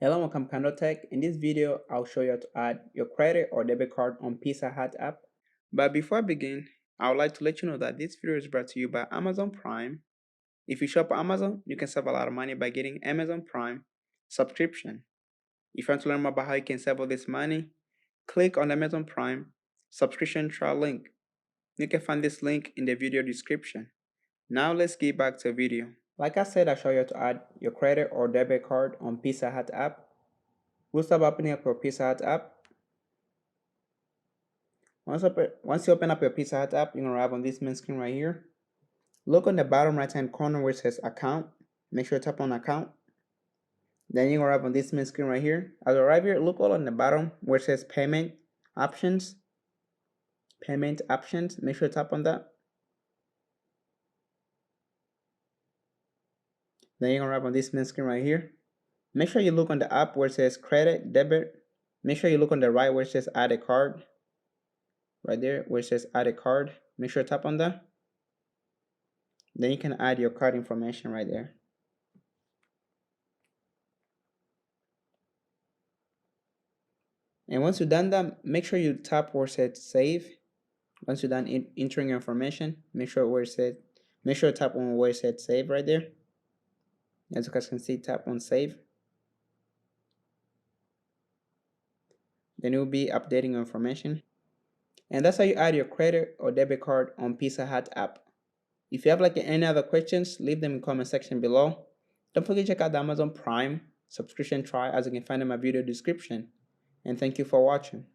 Hello, welcome to KahindoTech. In this video, I'll show you how to add your credit or debit card on Pizza Hut app. But before I begin, I would like to let you know that this video is brought to you by Amazon Prime. If you shop at Amazon, you can save a lot of money by getting Amazon Prime subscription. If you want to learn more about how you can save all this money, click on the Amazon Prime subscription trial link. You can find this link in the video description. Now let's get back to the video. Like I said, I'll show you how to add your credit or debit card on Pizza Hut app. We'll start opening up your Pizza Hut app. Once you open up your Pizza Hut app, you're going to arrive on this main screen right here. Look on the bottom right hand corner where it says account. Make sure to tap on account. Then you're going to arrive on this main screen right here. As you arrive here, look all on the bottom where it says payment options. Payment options. Make sure to tap on that. Then you're going to arrive on this main screen right here. Make sure you look on the app where it says credit, debit. Make sure you look on the right where it says add a card. Right there where it says add a card. Make sure to tap on that. Then you can add your card information right there. And once you've done that, make sure you tap where it says save. Once you're done entering your information, make sure to tap on where it said save right there. As you guys can see, tap on save. Then it will be updating your information. And that's how you add your credit or debit card on Pizza Hut app. If you have any other questions, leave them in the comment section below. Don't forget to check out the Amazon Prime subscription trial as you can find in my video description. And thank you for watching.